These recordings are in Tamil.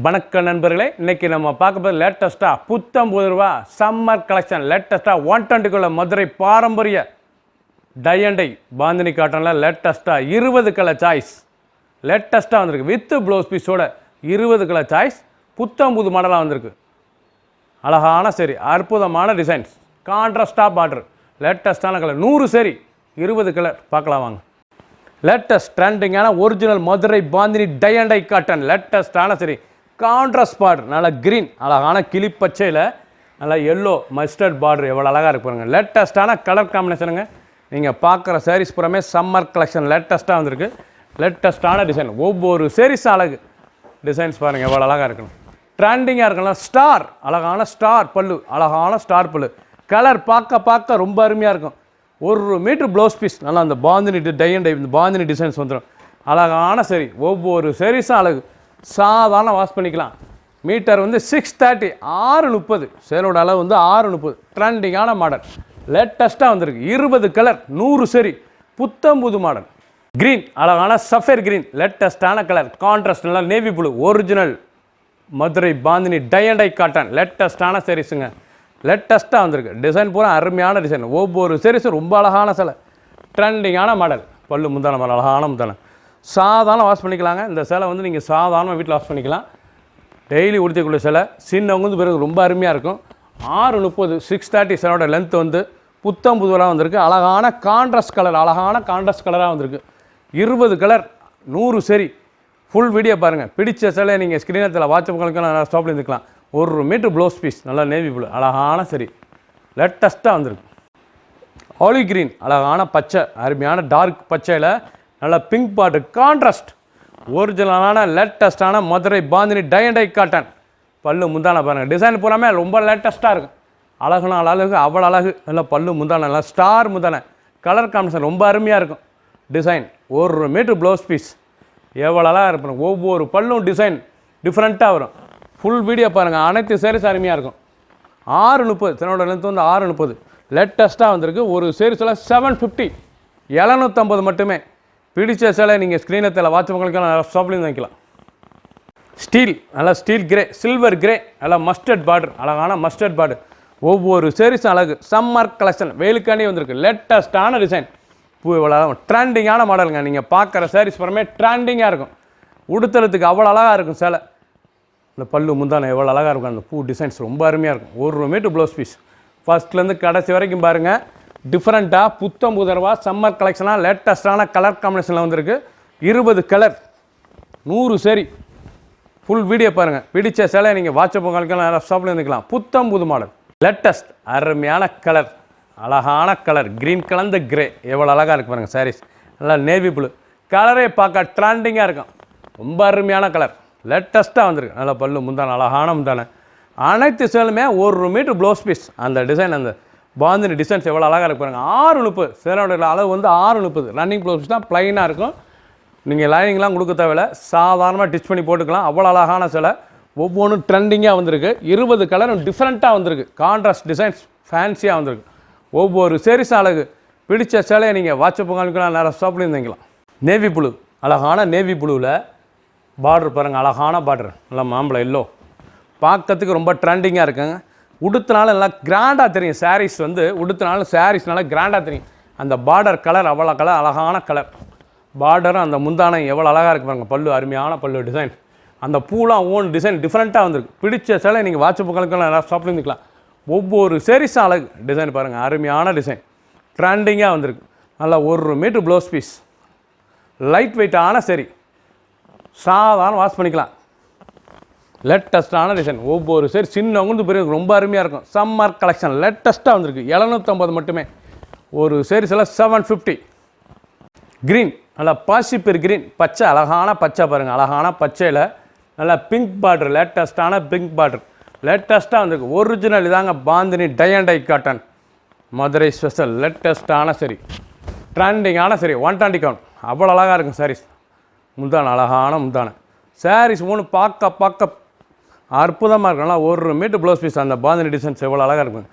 வணக்கம் நண்பர்களே, இன்னைக்கு நம்ம பார்க்க போகிறது லேட்டஸ்ட்டாக ரூ. சம்மர் கலெக்ஷன் லேட்டஸ்ட்டாக 120 மதுரை பாரம்பரிய டை அண்ட் டை பாந்தினி காட்டனில் லேட்டஸ்ட்டாக 20 கலர் சாய்ஸ் லேட்டஸ்ட்டாக வந்திருக்கு. வித் ப்ளவுஸ் பீஸோட 20 கலர் சாய்ஸ் புது மாடலாக வந்திருக்கு. அழகான சரி, அற்புதமான டிசைன்ஸ், கான்ட்ராஸ்டாக பார்டர், லேட்டஸ்ட்டான கலர், 100 சரி 20 கலர் பார்க்கலாம் வாங்க. லேட்டஸ்ட் ட்ரெண்டிங்கான original Madurai bandhani tie and dye cotton லேட்டஸ்டான சரி, கான்ட்ராஸ்ட் பார்டர், நல்லா க்ரீன், அழகான கிளிப்பச்சையில் நல்லா எல்லோ மஸ்டர்ட் பார்டர், எவ்வளோ அழகாக இருப்பாருங்க. லேட்டஸ்ட்டான கலர் காம்பினேஷனுங்க. நீங்கள் பார்க்குற சாரீஸ் புறமே சம்மர் கலெக்ஷன் லேட்டஸ்ட்டாக வந்திருக்கு. லேட்டஸ்ட்டான டிசைன், ஒவ்வொரு சாரீஸ் அழகு டிசைன்ஸ் பாருங்கள் எவ்வளோ அழகாக இருக்கணும். ட்ரெண்டிங்காக இருக்கலாம். ஸ்டார், அழகான ஸ்டார் பல்லு, அழகான ஸ்டார் பல்லு, கலர் பார்க்க ரொம்ப அருமையாக இருக்கும். 1 மீட்டர் ப்ளவுஸ் பீஸ், நல்லா அந்த பாந்தினி டை அண்ட் டை இந்த பாந்தினி டிசைன்ஸ் வந்துடும். அழகான சரி, ஒவ்வொரு சாரீஸும் அழகு. சாதாரண வாஷ் பண்ணிக்கலாம். மீட்டர் வந்து 630, 630, சேலோட அளவு வந்து 630. ட்ரெண்டிங்கான மாடல் லேட்டஸ்ட்டாக வந்திருக்கு. 20 கலர், 100 சரி, புது மாடல். க்ரீன், அழகான சஃபேர் க்ரீன், லேட்டஸ்ட்டான கலர், கான்ட்ராஸ்ட், நல்லா navy blue, original Madurai bandhani tie and dye cotton லேட்டஸ்ட்டான சாரீஸுங்க. லேட்டஸ்ட்டாக வந்திருக்கு. டிசைன் பூரா அருமையான டிசைன், ஒவ்வொரு சாரீஸும் ரொம்ப அழகான சிலை, ட்ரெண்டிங்கான மாடல். பல்லு முந்தான மாடல், அழகான முந்தான. சாதாரண வாஷ் பண்ணிக்கலாங்க. இந்த சேலை வந்து நீங்கள் சாதாரணமாக வீட்டில் வாஷ் பண்ணிக்கலாம். டெய்லி உடுத்திக்குள்ள சேலை, சின்னவங்க வந்து பிறகு ரொம்ப அருமையாக இருக்கும். 630, 630 சேலோட லென்த் வந்து புதுவராக வந்திருக்கு. அழகான கான்ட்ராஸ்ட் கலர், அழகான கான்ட்ராஸ்ட் கலராக வந்திருக்கு. 20 கலர், 100 சரி. ஃபுல் வீடியோ பாருங்கள். பிடிச்ச சேலை நீங்கள் ஸ்க்ரீனத்தில் வாட்ஸ்அப்புகளுக்கு நல்லா ஸ்டாப்பில் இருந்துக்கலாம். 1 மீட்டர் ப்ளவுஸ் பீஸ், நல்லா நேவி ப்ளூ, அழகான சரி, லேட்டஸ்ட்டாக வந்திருக்கு. ஆலிவ் க்ரீன், அழகான பச்சை, அருமையான டார்க் பச்சையில் நல்லா பிங்க் பார்டர், கான்ட்ராஸ்ட், ஒரிஜினலான லேட்டஸ்ட்டான Madurai bandhani tie and dye cotton. பல்லு முந்தான பாருங்கள். டிசைன் பூராமே ரொம்ப லேட்டஸ்ட்டாக இருக்கும். அழகுனா அழகு, அவ்வளோ அழகு. நல்லா பல்லு முந்தான, நல்லா ஸ்டார் முந்தான, கலர் காம்பினேஷன் ரொம்ப அருமையாக இருக்கும். டிசைன் 1 மீட்டர் ப்ளவுஸ் பீஸ், எவ்வளோ அழகாக இருப்பாங்க. ஒவ்வொரு பல்லும் டிசைன் டிஃப்ரெண்ட்டாக வரும். ஃபுல் வீடியோ பாருங்கள். அனைத்து சாரீஸ் அருமையாக இருக்கும். 630, தன்னோட லென்த் வந்து 630. லேட்டஸ்ட்டாக வந்திருக்கு. ஒரு சாரீஸில் 750, 750 மட்டுமே. பிடிச்ச சேலை நீங்கள் ஸ்க்ரீனத்தில் வாட்ஸ்அப்புகளுக்கு நல்லா ஷாப்லேயும் வாங்கிக்கலாம். ஸ்டீல், நல்லா ஸ்டீல் கிரே, சில்வர் கிரே, நல்லா மஸ்டர்ட் பார்டர், அழகான மஸ்டர்ட் பார்டர். ஒவ்வொரு சாரீஸும் அழகு. சம்மர் கலெக்ஷன் வெயிலுக்காண்டி வந்திருக்கு. லேட்டஸ்ட்டான டிசைன், ட்ரெண்டிங்கான மாடலுங்க. நீங்கள் பார்க்குற சாரீஸ் புறமே ட்ரெண்டிங்காக இருக்கும். உடுத்தலத்துக்கு அவ்வளோ அழகாக இருக்கும் சேலை. இந்த பல்லு முந்தான எவ்வளோ அழகாக இருக்கும். அந்த பூ டிசைன்ஸ் ரொம்ப அருமையாக இருக்கும். 1 மீட்டர் ப்ளவுஸ் பீஸ், ஃபஸ்ட்லேருந்து கடைசி வரைக்கும் பாருங்கள். டிஃப்ரெண்ட்டாக புதுவரவா சம்மர் கலெக்ஷனாக லேட்டஸ்ட்டான கலர் காம்பினேஷனில் வந்திருக்கு. 20 கலர், 100 சரி. ஃபுல் வீடியோ பாருங்கள். பிடிச்ச சேலை நீங்கள் வாட்ஸ்அப்புகளுக்கு நல்லா ஷாப்பில் இருந்துக்கலாம். புது மாடல், லேட்டஸ்ட், அருமையான கலர், அழகான கலர், க்ரீன் கலந்த கிரே, எவ்வளோ அழகாக இருக்குது பாருங்கள் சாரீஸ். நல்லா நேவி ப்ளூ, கலரே பார்க்க ட்ரெண்டிங்காக இருக்கும். ரொம்ப அருமையான கலர், லேட்டஸ்ட்டாக வந்திருக்கு. நல்லா பல்லு முந்தான, அழகான முந்தான. அனைத்து சேலுமே 1 மீட்டர் ப்ளவுஸ் பீஸ். அந்த டிசைன், அந்த பாந்தினி டிசைன்ஸ் எவ்வளோ அழகாக இருக்கு பாருங்கள். 630, சேலோட அளவு வந்து 630. ரன்னிங் ப்ளவுஸ் தான், ப்ளைனாக இருக்கும். நீங்கள் லைனிங்லாம் கொடுக்க தேவையில்லை, சாதாரணமாக டிச் பண்ணி போட்டுக்கலாம். அவ்வளோ அழகான சேலை, ஒவ்வொன்றும் ட்ரெண்டிங்காக வந்திருக்கு. 20 கலரும் டிஃப்ரெண்ட்டாக வந்திருக்கு. கான்ட்ராஸ்ட் டிசைன்ஸ் ஃபேன்சியாக வந்திருக்கு. ஒவ்வொரு சாரீஸும் அழகு. பிடிச்ச சேலையை நீங்கள் வாட்ஸ்அப்புகளுக்குலாம் நிறைய ஷாப்லேயும் வாங்கிக்கலாம். நேவி ப்ளூ, அழகான நேவி ப்ளூவில் பார்டர் பாருங்கள், அழகான பார்டர், நல்லா மாம்பழம் எல்லோ, பார்க்கறதுக்கு ரொம்ப ட்ரெண்டிங்காக இருக்குங்க. உடுத்தினாலும் நல்லா கிராண்டாக தெரியும். சாரீஸ் வந்து உடுத்தினாலும் சாரீஸ் நல்லா கிராண்டாக தெரியும். அந்த பார்டர் கலர் அவ்வளோ கலர், அழகான கலர். பார்டரும் அந்த முந்தானம் எவ்வளோ அழகாக இருக்குது பாருங்கள். பல்லு அருமையான பல்லு டிசைன். அந்த பூலாம் ஓன் டிசைன் டிஃப்ரெண்ட்டாக வந்திருக்கு. பிடிச்ச சேலை நீங்கள் வாட்ஸ்அப்புகளுக்கெல்லாம் நல்லா ஷாப்பில் இருந்துக்கலாம். ஒவ்வொரு சாரீஸும் அழகு. டிசைன் பாருங்கள், அருமையான டிசைன், ட்ரெண்டிங்காக வந்திருக்கு. நல்லா 1 மீட்டர் ப்ளவுஸ் பீஸ், லைட் வெயிட்டான சரி, சாதாரண வாஷ் பண்ணிக்கலாம். லேட்டஸ்ட்டான டிசைன், ஒவ்வொரு சரி சின்னவங்க பெரிய ரொம்ப அருமையாக இருக்கும். சம்மர் கலெக்ஷன் லேட்டஸ்ட்டாக வந்திருக்கு. 750 மட்டுமே. ஒரு சாரீஸில் 750. க்ரீன், நல்லா பாசிப்பர் க்ரீன், பச்சை, அழகான பச்சை பாருங்கள். அழகான பச்சையில் நல்லா பிங்க் பார்டர், லேட்டஸ்ட்டான பிங்க் பார்டர், லேட்டஸ்ட்டாக வந்திருக்கு. ஒரிஜினல் இதாங்க bandhani tie and dye cotton Madurai special. லேட்டஸ்ட்டான சரி, ட்ரெண்டிங்கான சரி, 120 கவுண்ட், அவ்வளோ அழகாக இருக்கும் சாரீஸ். முந்தான, அழகான முந்தான சாரீஸ் ஒன்று பார்க்க அற்புதமாக இருக்கும். நல்லா 1 மீட்டர் ப்ளவுஸ் பீஸ். அந்த பாந்தினி டிசைன்ஸ் எவ்வளோ அழகாக இருக்கும்.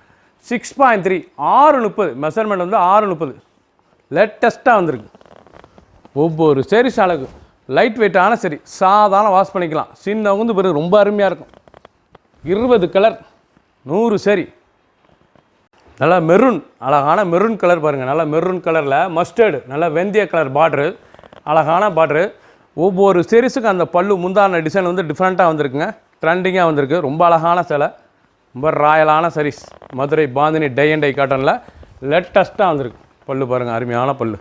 6.3, 630 மெஷர்மெண்ட் வந்து 630. லேட்டஸ்ட்டாக வந்திருக்கு. ஒவ்வொரு சாரீஸ் அழகு. லைட் வெயிட்டான சரி, சாதாரண வாஷ் பண்ணிக்கலாம். சின்னவங்க பிறகு ரொம்ப அருமையாக இருக்கும். 20 கலர் 100 சரி. நல்லா மெரூன், அழகான மெரூன் கலர் பாருங்கள். நல்லா மெரூன் கலரில் மஸ்டர்டு, நல்லா வெந்தய கலர் பார்ட்ரு, அழகான பார்ட்ரு. ஒவ்வொரு சீரீஸுக்கும் அந்த பல்லு முந்தான டிசைன் வந்து டிஃப்ரெண்ட்டாக வந்திருக்குங்க. ட்ரெண்டிங்காக வந்திருக்கு. ரொம்ப அழகான சேலை, ரொம்ப ராயலான saris. Madurai bandhani tie and dye காட்டனில் லேட்டஸ்ட்டாக வந்திருக்கு. பல்லு பாருங்கள், அருமையான பல்லு.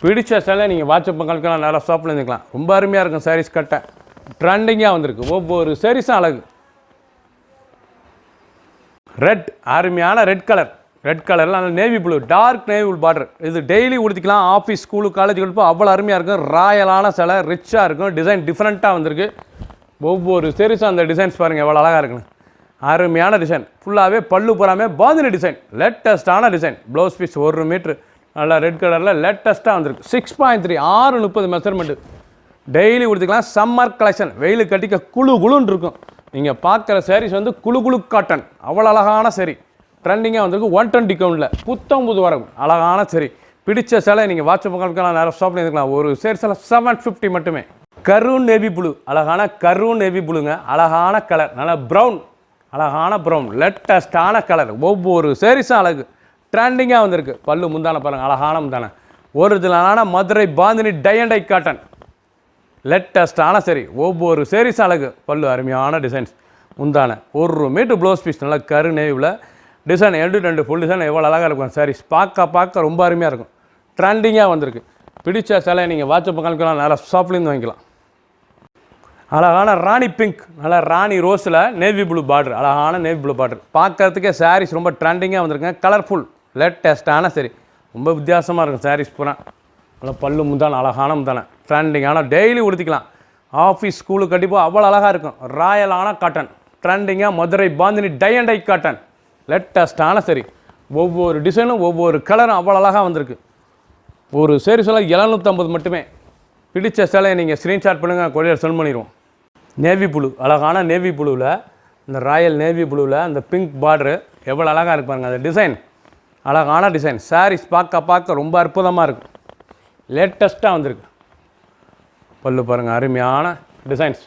பிடிச்ச சேலை நீங்கள் வாட்ஸ்அப் பக்கம்லாம் நல்லா ஷாப்பில் இருந்துக்கலாம். ரொம்ப அருமையாக இருக்கும் சாரீஸ் கட்ட. ட்ரெண்டிங்காக வந்திருக்கு. ஒவ்வொரு சாரீஸும் அழகு. ரெட், அருமையான ரெட் கலர். ரெட் கலரில் நல்ல navy blue, dark navy blue border. இது டெய்லி உடுத்திக்கலாம். ஆஃபீஸ், ஸ்கூலு, காலேஜுக்கு போய் அவ்வளோ அருமையாக இருக்கும். ராயலான சேலை, ரிச்சாக இருக்கும். டிசைன் டிஃப்ரெண்ட்டாக வந்திருக்கு. ஒவ்வொரு சாரீஸும் அந்த டிசைன்ஸ் பாருங்கள் எவ்வளோ அழகாக இருக்குன்னு. அருமையான டிசைன். ஃபுல்லாகவே பல்லு பூராமே பாந்தினி டிசைன். லேட்டஸ்ட்டான டிசைன். ப்ளவுஸ் பீஸ் 1 மீட்ரு நல்லா ரெட் கலரில் லேட்டஸ்ட்டாக வந்திருக்கு. 6.3 630 மெஷர்மெண்ட்டு. டெய்லி கொடுத்துக்கலாம். Summer collection. வெயில் கட்டிக்க குழுன்னு இருக்கும். நீங்கள் பார்க்குற சாரீஸ் வந்து குழு காட்டன். அவ்வளோ அழகான சரி. ட்ரெண்டிங்காக வந்திருக்கு. 120 கவுண்டில் புத்தம் புது வரவு. அழகான சரி. பிடிச்ச சேலை நீங்கள் வாட்ஸ்அப் பக்கம்லாம் நிறைய ஷாப்பில் இருந்துக்கலாம். ஒரு சேரீஸில் 750 மட்டுமே. கரூன் நேவி ப்ளூ, அழகான கரூன் நேவி ப்ளூங்க. அழகான கலர். நல்லா ப்ரௌன், அழகான ப்ரௌன், லேட்டஸ்டான கலர். ஒவ்வொரு சாரீஸும் அழகு. ட்ரெண்டிங்காக வந்திருக்கு. பல்லு முந்தான பாருங்கள், அழகான முந்தான. ஒரிஜினலான Madurai bandhani tie and dye cotton. லேட்டஸ்டான சரி. ஒவ்வொரு சாரீஸும் அழகு. பல்லு அருமையான டிசைன்ஸ். முந்தான 1 மீட்டர் ப்ளவுஸ் பீஸ். நல்லா கரு நேவியில் டிசைன். 2 ஃபுல் டிசைன் எவ்வளோ அழகாக இருக்கும் சாரீஸ். பார்க்க ரொம்ப அருமையாக இருக்கும். ட்ரெண்டிங்காக வந்திருக்கு. பிடிச்ச சேலை நீங்கள் வாட்ஸ்அப் பக்கம்லாம் நிறைய ஷாப்லேருந்து வாங்கிக்கலாம். அழகான ராணி பிங்க், நல்லா ராணி ரோஸில் நேவி ப்ளூ பார்டர். அழகான நேவி ப்ளூ பார்டர். பார்க்கறதுக்கே சாரீஸ் ரொம்ப ட்ரெண்டிங்காக வந்திருக்குங்க. கலர்ஃபுல், லேட்டஸ்ட்டான சரி. ரொம்ப வித்தியாசமாக இருக்கும் சாரீஸ் பூரா. நல்லா பல்லு முந்தான, அழகான முந்தான. ட்ரெண்டிங்கான டெய்லி உடுத்திக்கலாம். ஆஃபீஸ், ஸ்கூலு கண்டிப்பாக அவ்வளோ அழகாக இருக்கும். ராயலான காட்டன். ட்ரெண்டிங்காக Madurai bandhani tie and dye cotton. லேட்டஸ்ட்டான சரி. ஒவ்வொரு டிசைனும் ஒவ்வொரு கலரும் அவ்வளோ அழகாக வந்திருக்கு. ஒரு சாரீஸில் 750 மட்டுமே. பிடிச்ச சேலையை நீங்கள் ஸ்க்ரீன்ஷாட் பண்ணுங்கள், கொரியர் சென்ட் பண்ணிடுவோம். நேவி ப்ளூ, அழகான நேவி ப்ளூவில் இந்த ராயல் நேவி ப்ளூவில் அந்த பிங்க் பார்டரு எவ்வளோ அழகாக இருப்பாங்க. அந்த டிசைன் அழகான டிசைன். சாரீஸ் பார்க்க ரொம்ப அற்புதமாக இருக்கும். லேட்டஸ்ட்டாக வந்திருக்கு. பல்லு பாருங்கள், அருமையான டிசைன்ஸ்.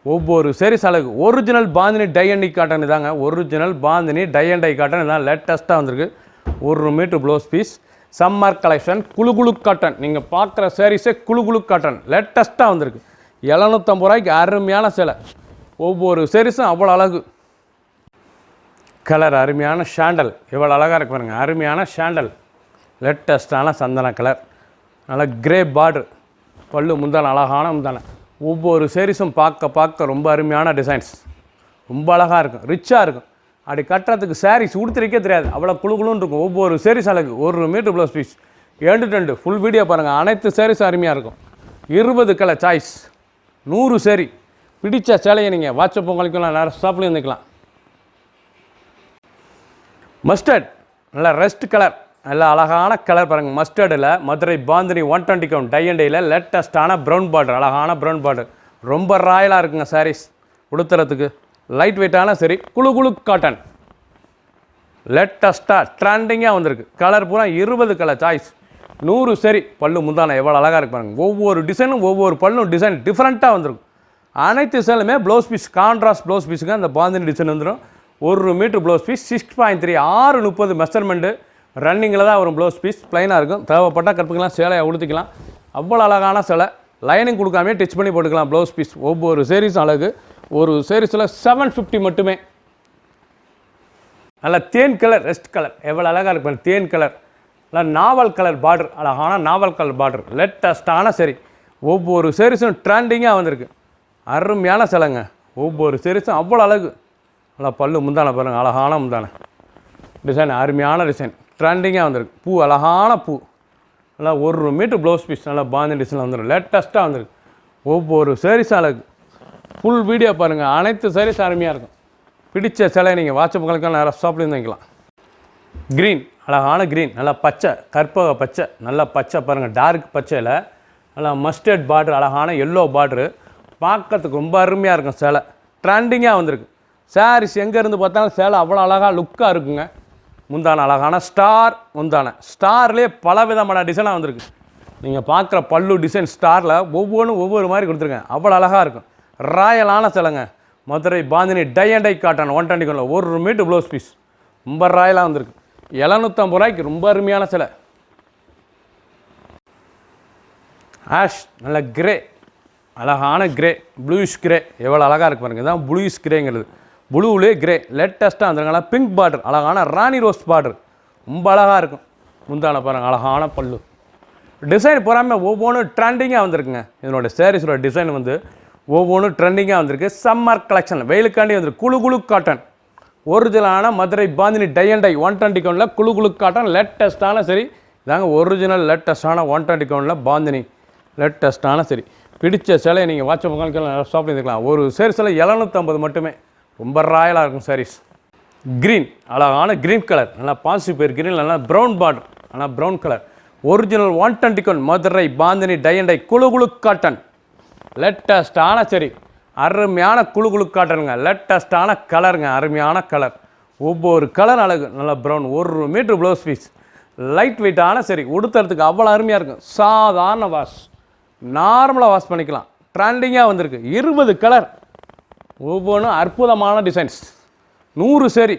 ஒவ்வொரு சாரீஸ் அழகு. Original bandhani tie and dye cotton இதாங்க. Original bandhani tie and dye cotton இதான். லேட்டஸ்ட்டாக வந்திருக்கு. 1 metre blouse piece. Summer collection. குழு காட்டன். நீங்கள் பார்க்குற சாரீஸே குழு காட்டன். லேட்டஸ்ட்டாக வந்திருக்கு. 750 ரூபாய்க்கு அருமையான சேலை. ஒவ்வொரு சாரீஸும் அவ்வளோ அழகு. கலர் அருமையான ஷாண்டல். எவ்வளோ அழகாக இருக்கு பாருங்கள். அருமையான ஷாண்டல். லேட்டஸ்ட்டான சந்தன கலர். நல்லா கிரே பார்டர். பல்லு முந்தான, அழகான முந்தான. ஒவ்வொரு சாரீஸும் பார்க்க ரொம்ப அருமையான டிசைன்ஸ். ரொம்ப அழகாக இருக்கும். ரிச்சாக இருக்கும். அப்படி கட்டுறதுக்கு சாரீஸ் உடுத்திருக்கே தெரியாது. அவ்வளோ குழுன்னு இருக்கும். ஒவ்வொரு சாரீஸ் அழகு. 1 metre blouse piece. 2 full video பாருங்கள். அனைத்து சாரீஸும் அருமையாக இருக்கும். 20 கலர் சாய்ஸ். 100 சரி. பிடிச்ச சேலையை நீங்கள் வாட்ஸ்அப் உங்களுக்குலாம் நிறைய ஷாப்லேயும் இருந்துக்கலாம். மஸ்டர்ட், நல்லா ரெஸ்ட் கலர். நல்லா அழகான கலர் பாருங்கள். மஸ்டர்டில் Madurai bandhani 120 count tie and டையில் லேட்டஸ்ட்டான ப்ரௌன் பார்டர். அழகான ப்ரௌன் பார்டர். ரொம்ப ராயலாக இருக்குங்க சாரீஸ் உடுத்துறதுக்கு. லைட் வெயிட்டான சரி. குழு காட்டன். லேட்டஸ்ட்டாக ட்ரெண்டிங்காக வந்திருக்கு. கலர் பூரா 20 கலர் சாய்ஸ். 100 சரி. பல்லு முந்தான எவ்வளோ அழகாக இருக்கு பாருங்கள். ஒவ்வொரு டிசைனும் ஒவ்வொரு பல்லும் டிசைன் டிஃப்ரெண்ட்டாக வந்துருக்கும். அனைத்து சேலுமே ப்ளவுஸ் பீஸ் கான்ட்ராஸ்ட் ப்ளவுஸ் பீஸுக்கு அந்த பாந்தினி டிசைன் வந்துடும். 1 மீட்டர் ப்ளவுஸ் பீஸ். 6.3 630 மெஷர்மெண்ட்டு. ரன்னிங்கில் தான் வரும் ப்ளவுஸ் பீஸ். ப்ளைனாக இருக்கும். தேவைப்பட்டால் கற்றுக்கலாம். சேலையை உடுத்திக்கலாம். அவ்வளோ அழகான சேலை. லைனிங் கொடுக்காமே டிச் பண்ணி போட்டுக்கலாம் ப்ளவுஸ் பீஸ். ஒவ்வொரு சாரீஸும் அழகு. ஒரு சாரீஸில் 750 மட்டுமே. நல்லா தேன் கலர், ரெஸ்ட் கலர். எவ்வளோ அழகாக இருக்கும். தேன் கலர். நல்லா நாவல் கலர் பார்டர். அழகான நாவல் கலர் பார்டர். லேட்டஸ்ட்டான சரி. ஒவ்வொரு சாரீஸும் ட்ரெண்டிங்காக வந்திருக்கு. அருமையான சேலைங்க. ஒவ்வொரு சாரீஸும் அவ்வளோ அழகு. நல்லா பல்லு முந்தான பாருங்கள். அழகான முந்தான டிசைன். அருமையான டிசைன். ட்ரெண்டிங்காக வந்திருக்கு. பூ அழகான பூ. நல்லா 1 மீட்டர் ப்ளவுஸ் பீஸ். நல்லா பாந்தினி டிசைனில் வந்துடும். லேட்டஸ்ட்டாக வந்திருக்கு. ஒவ்வொரு சாரீஸும் அழகு. ஃபுல் வீடியோ பாருங்கள். அனைத்து சாரீஸும் அருமையாக இருக்கும். பிடிச்ச சேலை நீங்கள் வாட்ஸ்அப் கணக்கான நிறைய ஷாப்லேருந்து வாங்கிக்கலாம். க்ரீன், அழகான க்ரீன். நல்லா பச்சை, கற்பக பச்சை. நல்லா பச்சை பாருங்கள். டார்க் பச்சையில் நல்லா மஸ்டர்ட் பார்டர். அழகான எல்லோ பார்டரு. பார்க்கறதுக்கு ரொம்ப அருமையாக இருக்கும் சேலை. ட்ரெண்டிங்காக வந்திருக்கு. சாரீஸ் எங்கேருந்து பார்த்தாலும் சேலை அவ்வளோ அழகாக லுக்காக இருக்குங்க. முந்தான அழகான ஸ்டார் முந்தான. ஸ்டார்லேயே பல விதமான டிசைனாக வந்திருக்கு. நீங்கள் பார்க்குற பல்லு டிசைன் ஸ்டாரில் ஒவ்வொன்றும் ஒவ்வொரு மாதிரி கொடுத்துருக்கேன். அவ்வளோ அழகாக இருக்கும். ராயலான சிலைங்க. Madurai bandhani tie and dye cotton 120 1 metre blouse piece. ரொம்ப ராயலாக வந்திருக்கு. 750 ரூபாய்க்கு ரொம்ப அருமையான சிலை. ஆஷ் நல்ல கிரே, அழகான கிரே, ப்ளூயிஷ் கிரே. எவ்வளோ அழகாக இருக்கு பாருங்கள். இதுதான் ப்ளூயிஷ் கிரேங்கிறது. ப்ளூவிலே கிரே லேட்டஸ்ட்டாக வந்துருக்காங்க. பிங்க் பார்டர், அழகான ராணி ரோஸ் பார்டர். ரொம்ப அழகாக இருக்கும். முந்தான பாருங்கள், அழகான பல்லு. டிசைன் போகாமல் ஒவ்வொன்றும் ட்ரெண்டிங்காக வந்திருக்குங்க. இதனோட சாரீஸோட டிசைன் வந்து ஒவ்வொன்றும் ட்ரெண்டிங்காக வந்திருக்கு. சம்மர் கலெக்ஷன் வெயிலுக்காண்டி வந்துருக்கு. குழு குழு காட்டன் ஒரிஜினலான Madurai bandhani tie and dye 120 குழு குழு காட்டன் லேட்டஸ்ட்டான சரி. இதாங்க ஒரிஜினல் லேட்டஸ்ட்டான 120 பாந்தினி லேட்டஸ்ட்டான சரி. பிடிச்ச சிலையை நீங்கள் வாட்ச் பொங்கலுக்கு ஷாப் இருந்துக்கலாம். ஒரு சேரி சிலை 750 மட்டுமே. ரொம்ப ராயலாக இருக்கும் சாரீஸ். க்ரீன், அழகான க்ரீன் கலர். நல்லா பாசிட்டிவ் பேர் க்ரீன். நல்லா ப்ரௌன் பார்டர், ஆனால் brown colour. Original 120 Madurai bandhani tie and dye குழு குழு காட்டன் லேட்டஸ்ட்டான சரி. அருமையான குழு குழு காட்டனுங்க. லேட்டஸ்ட்டான கலருங்க. அருமையான கலர். ஒவ்வொரு கலர் அழகு. நல்லா brown. 1 metre blouse piece. Light வெயிட்டான சரி. உடுத்துறதுக்கு அவ்வளோ அருமையாக இருக்கும். சாதாரண வாஷ், நார்மலாக வாஷ் பண்ணிக்கலாம். ட்ரெண்டிங்காக வந்திருக்கு. 20 கலர், ஒவ்வொன்றும் அற்புதமான டிசைன்ஸ். 100 சரி.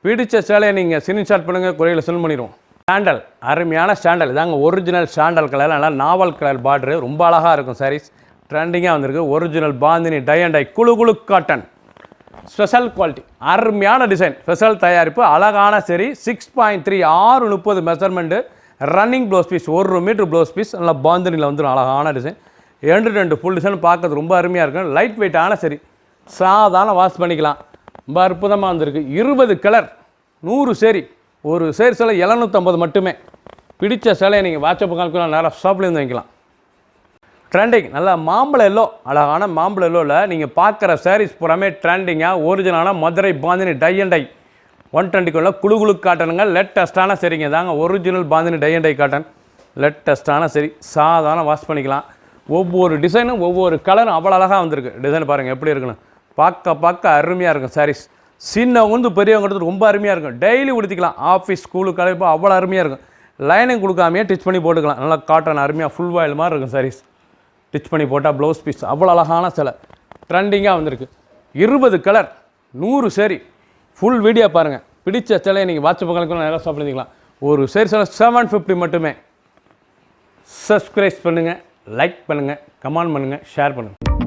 பிடிச்ச சேலையை நீங்கள் ஸ்க்ரீன்ஷாட் பண்ணுங்கள், குறையில் செல் பண்ணிடுவோம். சாண்டல், அருமையான சாண்டல். இதாங்க ஒரிஜினல் சாண்டல் கலர். நல்லா நாவல் கலர் பார்டரு. ரொம்ப அழகாக இருக்கும் சாரீஸ். ட்ரெண்டிங்காக வந்திருக்கு. Original bandhani tie and dye குழு குழு காட்டன். ஸ்பெஷல் குவாலிட்டி, அருமையான டிசைன். ஸ்பெஷல் தயாரிப்பு. அழகான சரி. 6.3 630 measurement. Running blouse piece. 1 metre blouse piece. நல்லா பாந்தினியில் வந்துடும். அழகான டிசைன். 2 ஃபுல் டிசைன் பார்க்கறது ரொம்ப அருமையாக இருக்கும். லைட் வெயிட்டான சரி. சாதாரண வாஷ் பண்ணிக்கலாம். ரொம்ப அற்புதமாக வந்திருக்கு. 20 கலர், 100 சேரி. ஒரு சேரி சிலை 750 மட்டுமே. பிடிச்ச சிலையை நீங்கள் வாட்ஸ்அப் கால்குலாம் நேராக ஷாப்லேருந்து வாங்கிக்கலாம். ட்ரெண்டிங், நல்லா மாம்பழ எல்லோ, அழகான மாம்பழ எல்லோவில் நீங்கள் பார்க்குற சாரீஸ் பூராமே ட்ரெண்டிங்காக ஒரிஜினலான Madurai bandhani tie and dye 120 குழு குழு காட்டனுங்க. லேட்டஸ்ட்டான சரிங்க. தாங்க original bandhani tie and dye cotton. லேட்டஸ்ட்டான சரி. சாதாரண வாஷ் பண்ணிக்கலாம். ஒவ்வொரு டிசைனும் ஒவ்வொரு கலரும் அவ்வளோ அழகாக வந்திருக்கு. டிசைன் பாருங்கள் எப்படி இருக்குன்னு. பார்க்க அருமையாக இருக்கும் சாரீஸ். சின்னவங்க பெரியவங்க ரொம்ப அருமையாக இருக்கும். டெய்லி உடுத்திக்கலாம். ஆஃபீஸ் ஸ்கூலுக்கு கலைப்போ அவ்வளோ அருமையாக இருக்கும். லைனிங் கொடுக்காமையே டிச் பண்ணி போட்டுக்கலாம். நல்லா காட்டன் அருமையாக ஃபுல் வாயில் மாதிரி இருக்கும் சாரீஸ். டிச் பண்ணி போட்டால் ப்ளவுஸ் பீஸ். அவ்வளோ அழகான சிலை. ட்ரெண்டிங்காக வந்திருக்கு. 20 கலர், 100 சேரி. ஃபுல் வீடியோ பாருங்கள். பிடிச்ச சிலையை நீங்கள் வாட்ஸ்அப் கணக்கு நேராக ஷாப் பண்ணிக்கலாம். ஒரு சேரி சிலை 750 மட்டுமே. சப்ஸ்கிரைப் பண்ணுங்கள், லைக் பண்ணுங்கள், கமெண்ட் பண்ணுங்கள், ஷேர் பண்ணுங்கள்.